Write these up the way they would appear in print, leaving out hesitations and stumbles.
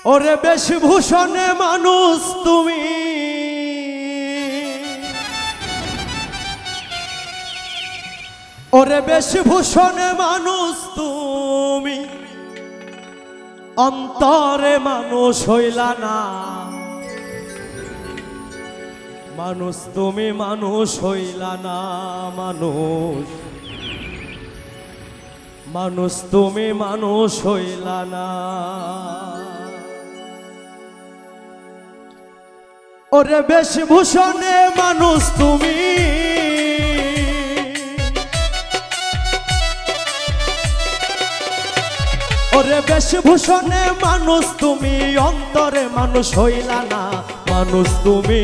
ওরে বেশভূষণে মানুষ তুমি, ওরে বেশভূষণে মানুষ তুমি, অন্তরে মানুষ হইলা না। মানুষ তুমি মানুষ হইলা না, মানুষ মানুষ তুমি মানুষ হইলা না। ওরে বেশভূষণে মানুষ তুমি, ওরে বেশভূষণে মানুষ তুমি, অন্তরে মানুষ হইলা না। মানুষ তুমি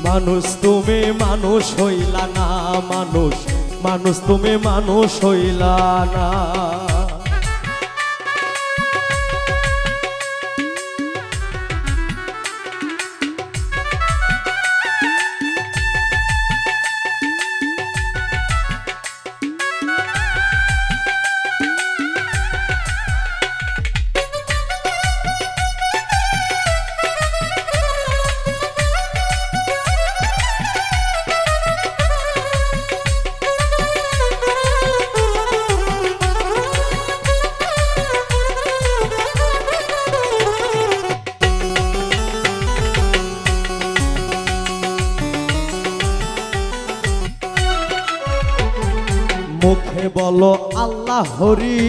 মানুষ তুমি মানুষ হইলা না, মানুষ মানুষ তুমি মানুষ হইলা না। মুখে বলো আল্লাহ হরি,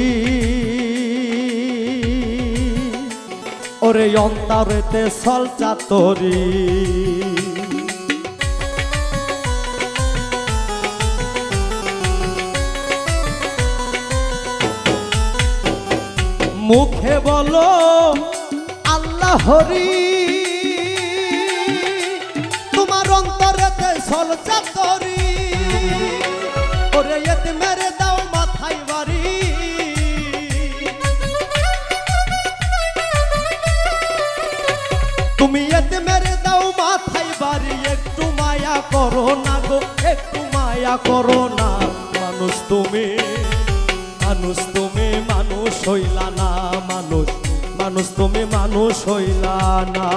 ওরে অন্তরেতে সল চাতরি। মুখে বলো আল্লাহ হরি, তোমার অন্তরেতে সল চাতরি। ওরে এতে মেরে দাও মাথায় বাড়ি, তুমি এতে মেরে দাও মাথায় বাড়ি। একটু মায়া করো না গো, একটু মায়া করো না। মানুষ তুমি মানুষ তুমি মানুষ হইলা না, মানুষ মানুষ তুমি মানুষ হইলা না।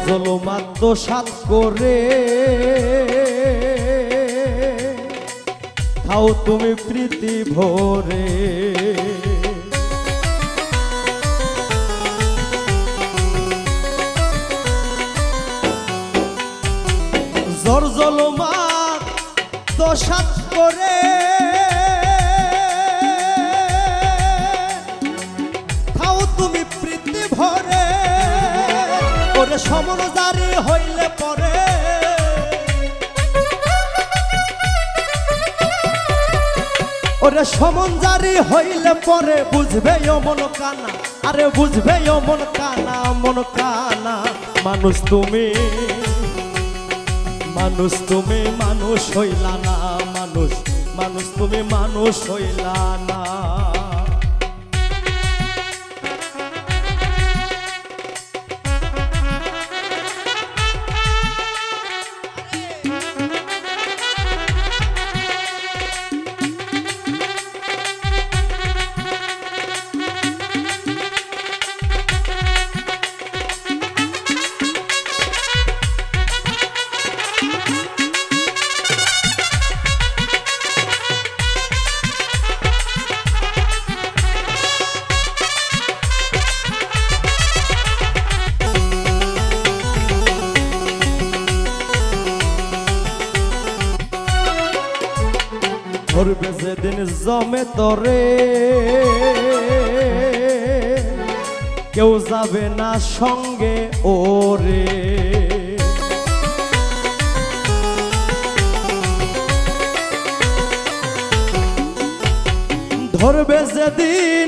জলমাত দোষাত করে খাও তুমি প্রীতি ভরে। জলমাত দোষাত করে খাও তুমি প্রীতি ভরে। ওরে সমন জারি হইলে পরে, ওরে সমন জারি হইলে পরে বুঝবে মন কানা, আরে বুঝবে মন কানা মন কানা। মানুষ তুমি মানুষ তুমি মানুষ হইলা না, মানুষ মানুষ তুমি মানুষ হইলা না। ধরবে যেদিন জমে তরে কেউ যাবে না সঙ্গে ওরে। ধরবে যেদিন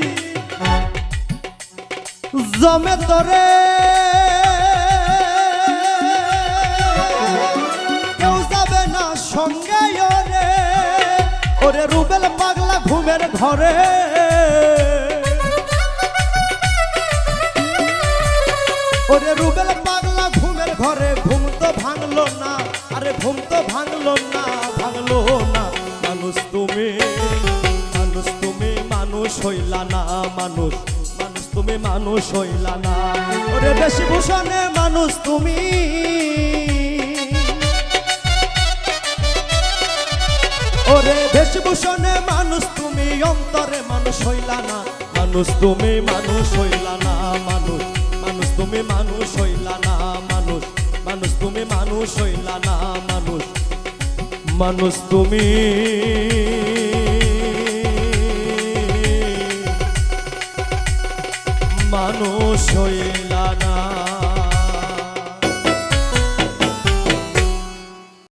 জমে তরে কেউ যাবে না সঙ্গে ওরে। ওরে রুবেল পাগলা ঘুমের ঘরে, ওরে রুবেল পাগলা ঘুমের ঘরে, ঘুম তো ভাঙলো না, আরে ঘুম তো ভাঙলো না, ভাঙলো না। মানুষ তুমি, মানুষ তুমি, মানুষ হইলা না, মানুষ, মানুষ তুমি, মানুষ হইলা না। ওরে বেশভূষণে মানুষ তুমি, ওরে বেশভূষণে মানুষ তুমি, অন্তরে মানুষ হইলা না। মানুষ তুমি, মানুষ হইলা না, মানুষ, মানুষ তুমি, মানুষ হইলা না, মানুষ, মানুষ তুমি, মানুষ হইলা না, মানুষ, মানুষ তুমি, মানুষ হইলা না।